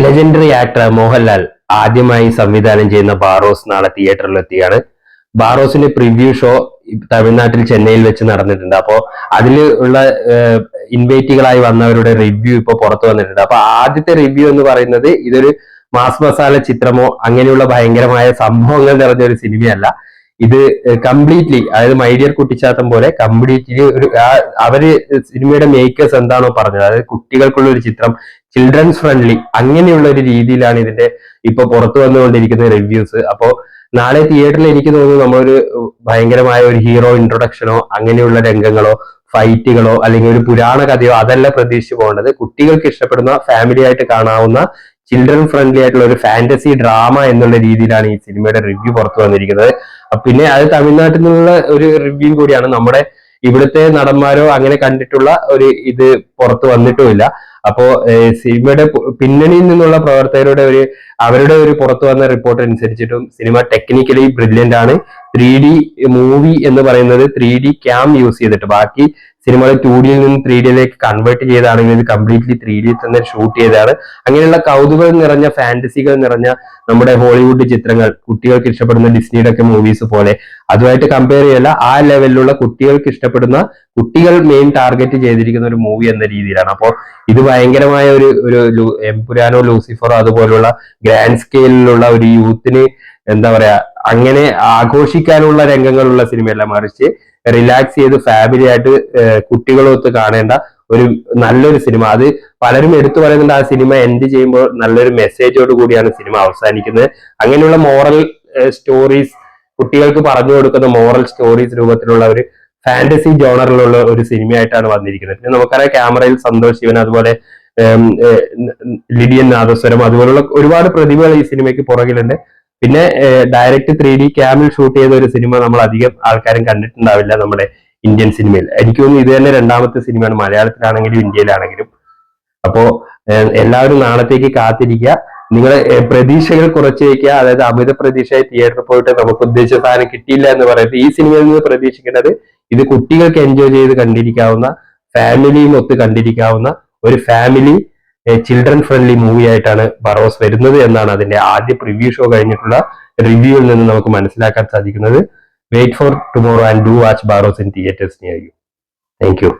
Legendary actor Mohanlal ആദ്യമായി സംവിധാനം ചെയ്യുന്ന ബാറോസ് നാളെ തിയേറ്ററിൽ എത്തിയാണ്. ബാറോസിന്റെ പ്രിവ്യൂ ഷോ തമിഴ്നാട്ടിൽ ചെന്നൈയിൽ വെച്ച് നടന്നിട്ടുണ്ട്. അപ്പോ അതിൽ ഉള്ള ഇൻവൈറ്റുകളായി വന്നവരുടെ റിവ്യൂ ഇപ്പൊ പുറത്തു വന്നിട്ടുണ്ട്. അപ്പൊ ആദ്യത്തെ റിവ്യൂ എന്ന് പറയുന്നത് ഇതൊരു മാസ് മസാല ചിത്രമോ അങ്ങനെയുള്ള ഭയങ്കരമായ സംഭവങ്ങൾ നിറഞ്ഞ ഒരു സിനിമയല്ല. ഇത് കംപ്ലീറ്റ്ലി, അതായത് മൈഡിയർ കുട്ടിച്ചാത്തം പോലെ കംപ്ലീറ്റ്ലി ഒരു അവര് സിനിമയുടെ മേക്കേഴ്സ് എന്താണോ പറഞ്ഞത്, അതായത് കുട്ടികൾക്കുള്ള ഒരു ചിത്രം, ചിൽഡ്രൻസ് ഫ്രണ്ട്ലി, അങ്ങനെയുള്ള ഒരു രീതിയിലാണ് ഇതിന്റെ ഇപ്പൊ പുറത്തു വന്നുകൊണ്ടിരിക്കുന്ന റിവ്യൂസ്. അപ്പോ നാളെ തിയേറ്ററിൽ എനിക്ക് തോന്നുന്നു നമ്മളൊരു ഭയങ്കരമായ ഒരു ഹീറോ ഇൻട്രൊഡക്ഷനോ അങ്ങനെയുള്ള രംഗങ്ങളോ ഫൈറ്റുകളോ അല്ലെങ്കിൽ ഒരു പുരാണ കഥയോ അതല്ല പ്രതീക്ഷിച്ചു പോകേണ്ടത്. കുട്ടികൾക്ക് ഇഷ്ടപ്പെടുന്ന, ഫാമിലി ആയിട്ട് കാണാവുന്ന, ചിൽഡ്രൻ ഫ്രണ്ട്ലി ആയിട്ടുള്ള ഒരു ഫാന്റസി ഡ്രാമ എന്നുള്ള രീതിയിലാണ് ഈ സിനിമയുടെ റിവ്യൂ പുറത്തു വന്നിരിക്കുന്നത്. പിന്നെ അത് തമിഴ്നാട്ടിൽ നിന്നുള്ള ഒരു റിവ്യൂ കൂടിയാണ്. നമ്മുടെ ഇവിടുത്തെ നടന്മാരോ അങ്ങനെ കണ്ടിട്ടുള്ള ഒരു ഇത് പുറത്തു വന്നിട്ടുമില്ല. അപ്പോ സിനിമയുടെ പിന്നണിയിൽ നിന്നുള്ള പ്രവർത്തകരുടെ അവരുടെ ഒരു പുറത്തു വന്ന റിപ്പോർട്ട് അനുസരിച്ചിട്ടും സിനിമ ടെക്നിക്കലി ബ്രില്യന്റ് ആണ്. 3D മൂവി എന്ന് പറയുന്നത് 3D ക്യാം യൂസ് ചെയ്തിട്ട്, ബാക്കി സിനിമകൾ 2Dയിൽ നിന്ന് 3Dയിലേക്ക് കൺവേർട്ട് ചെയ്താണെങ്കിൽ ഇത് കംപ്ലീറ്റ്ലി 3Dയിൽ തന്നെ ഷൂട്ട് ചെയ്തതാണ്. അങ്ങനെയുള്ള കൗതുകം നിറഞ്ഞ, ഫാന്റസികൾ നിറഞ്ഞ നമ്മുടെ ഹോളിവുഡ് ചിത്രങ്ങൾ, കുട്ടികൾക്ക് ഇഷ്ടപ്പെടുന്ന ഡിസ്നിയുടെ ഒക്കെ മൂവീസ് പോലെ അതുമായിട്ട് കമ്പയർ ചെയ്യല്ല, ആ ലെവലിലുള്ള കുട്ടികൾക്ക് ഇഷ്ടപ്പെടുന്ന, കുട്ടികൾ മെയിൻ ടാർഗറ്റ് ചെയ്തിരിക്കുന്ന ഒരു മൂവി എന്ന രീതിയിലാണ്. അപ്പോൾ ഇത് ഭയങ്കരമായ ഒരു എംപുരാനോ ലൂസിഫറോ അതുപോലുള്ള ഗ്രാൻഡ് സ്കെയിലുള്ള ഒരു യൂത്തിന് എന്താ പറയാ, അങ്ങനെ ആഘോഷിക്കാനുള്ള രംഗങ്ങളുള്ള സിനിമയല്ല, മറിച്ച് റിലാക്സ് ചെയ്ത് ഫാമിലി ആയിട്ട് കുട്ടികളൊത്ത് കാണേണ്ട ഒരു നല്ലൊരു സിനിമ. അത് പലരും എടുത്തു പറയുന്നുണ്ട്, ആ സിനിമ എൻഡ് ചെയ്യുമ്പോൾ നല്ലൊരു മെസ്സേജോട് കൂടിയാണ് സിനിമ അവസാനിക്കുന്നത്. അങ്ങനെയുള്ള മോറൽ സ്റ്റോറീസ്, കുട്ടികൾക്ക് പറഞ്ഞു കൊടുക്കുന്ന മോറൽ സ്റ്റോറീസ് രൂപത്തിലുള്ള ഒരു ഫാന്റസി ജോണറിലുള്ള ഒരു സിനിമയായിട്ടാണ് വന്നിരിക്കുന്നത്. പിന്നെ നമുക്കറിയാം ക്യാമറയിൽ സന്തോഷ് ശിവൻ, അതുപോലെ ലിഡിയൻ നാദസ്വരം, അതുപോലുള്ള ഒരുപാട് പ്രതിഭകൾ ഈ സിനിമയ്ക്ക് പുറകിലുണ്ട്. പിന്നെ ഡയറക്റ്റ് 3D ക്യാമിൽ ഷൂട്ട് ചെയ്ത ഒരു സിനിമ നമ്മൾ അധികം ആൾക്കാരും കണ്ടിട്ടുണ്ടാവില്ല നമ്മുടെ ഇന്ത്യൻ സിനിമയിൽ. എനിക്ക് തോന്നുന്നു ഇത് തന്നെ രണ്ടാമത്തെ സിനിമയാണ്, മലയാളത്തിലാണെങ്കിലും ഇന്ത്യയിലാണെങ്കിലും. അപ്പോ എല്ലാവരും നാളത്തേക്ക് കാത്തിരിക്കുക. നിങ്ങൾ പ്രതീക്ഷകൾ കുറച്ച് വയ്ക്കുക. അതായത് അമിത പ്രതീക്ഷയായി തിയേറ്ററിൽ പോയിട്ട് നമുക്ക് ഉദ്ദേശിച്ച സാധനം കിട്ടിയില്ല എന്ന് പറയുന്നത്, ഈ സിനിമയിൽ നിന്ന് പ്രതീക്ഷിക്കേണ്ടത് ഇത് കുട്ടികൾക്ക് എൻജോയ് ചെയ്ത് കണ്ടിരിക്കാവുന്ന, ഫാമിലിയും ഒത്ത് കണ്ടിരിക്കാവുന്ന ഒരു ഫാമിലി ചിൽഡ്രൻ ഫ്രണ്ട്ലി മൂവി ആയിട്ടാണ് ബറോസ് വരുന്നത് എന്നാണ് അതിന്റെ ആദ്യ പ്രിവ്യൂ ഷോ കഴിഞ്ഞിട്ടുള്ള റിവ്യൂവിൽ നിന്ന് നമുക്ക് മനസ്സിലാക്കാൻ സാധിക്കുന്നത്. Wait for tomorrow and do watch Barroz in theatres near you. Thank U.